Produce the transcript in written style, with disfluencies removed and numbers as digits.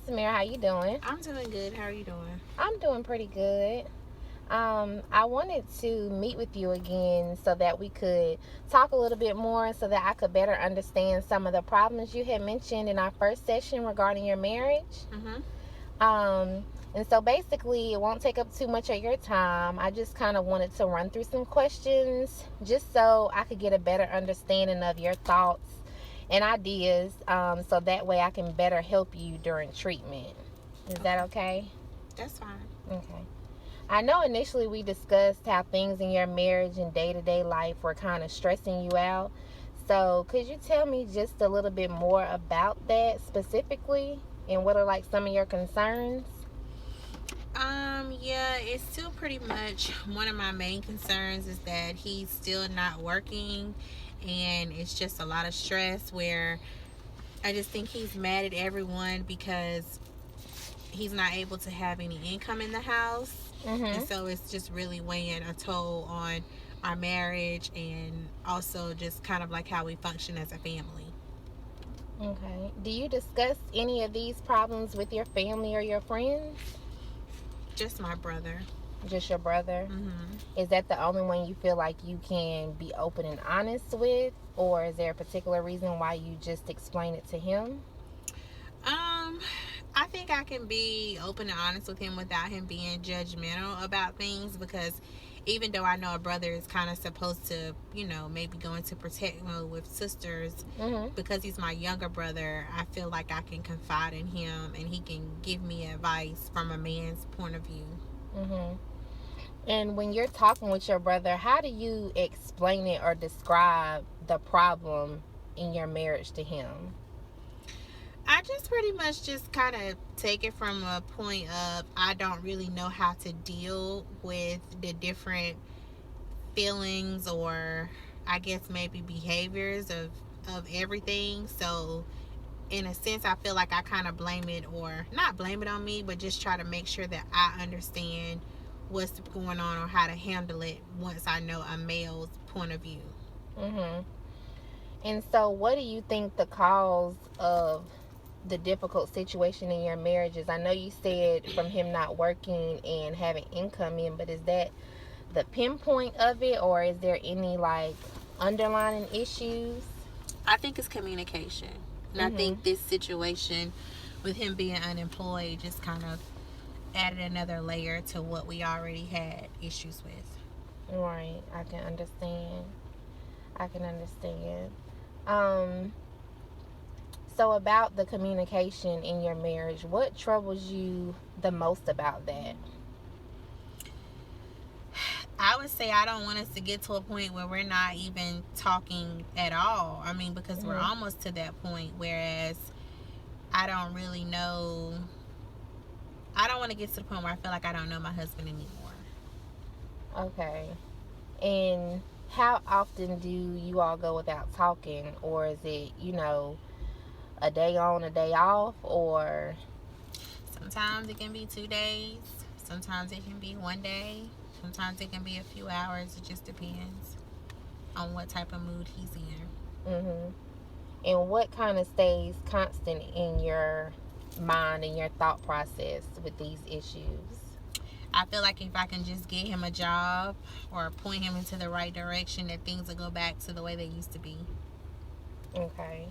Samira. How you doing? I'm doing good. How are you doing? I'm doing pretty good. I wanted to meet with you again so that we could talk a little bit more so that I could better understand some of the problems you had mentioned in our first session regarding your marriage. Mm-hmm. Um, and so basically, it won't take up too much of your time. I just kind of wanted to run through some questions just so I could get a better understanding of your thoughts and ideas, so that way I can better help you during treatment. Is that Okay. okay? That's fine. Okay. I know initially we discussed how things in your marriage and day to day life were kind of stressing you out. So, could you tell me just a little bit more about that specifically and what are like some of your concerns? Yeah, it's still pretty much one of my main concerns is that he's still not working, and it's just a lot of stress where I just think he's mad at everyone because he's not able to have any income in the house. And Mm-hmm. so it's just really weighing a toll on our marriage and also just kind of like how we function as a family. Okay. Do you discuss any of these problems with your family or your friends? Just my brother. Just your brother? Mm-hmm. Is that the only one you feel like you can be open and honest with? Or is there a particular reason why you just explain it to him? Um, I think I can be open and honest with him without him being judgmental about things because even though I know a brother is kind of supposed to, maybe go into protect mode with sisters, Mm-hmm. because he's my younger brother, I feel like I can confide in him and he can give me advice from a man's point of view. Mm-hmm. And when you're talking with your brother, how do you explain it or describe the problem in your marriage to him? I just pretty much just kind of take it from a point of I don't really know how to deal with the different feelings or I guess maybe behaviors of everything. So in a sense I feel like I kind of blame it or not blame it on me, but just try to make sure that I understand what's going on or how to handle it once I know a male's point of view. Mm-hmm. And so, what do you think the cause of the difficult situation in your marriage is? I know you said from him not working and having income in, but is that the pinpoint of it, or is there any like underlying issues? I think it's communication. And I Mm-hmm. think this situation with him being unemployed just kind of added another layer to what we already had issues with. Right. I can understand. I can understand. Um. So about the communication in your marriage, what troubles you the most about that? I would say I don't want us to get to a point where we're not even talking at all. I mean, because we're Mm-hmm. almost to that point, whereas I don't really know. I don't want to get to the point where I feel like I don't know my husband anymore. Okay. And how often do you all go without talking? Or is it, a day on, a day off? Or, Sometimes it can be 2 days, sometimes it can be one day, sometimes it can be a few hours. It just depends on what type of mood he's in. mm-hmm. And what kind of stays constant in your mind and your thought process with these issues? I feel like if I can just get him a job or point him into the right direction, that things will go back to the way they used to be. Okay.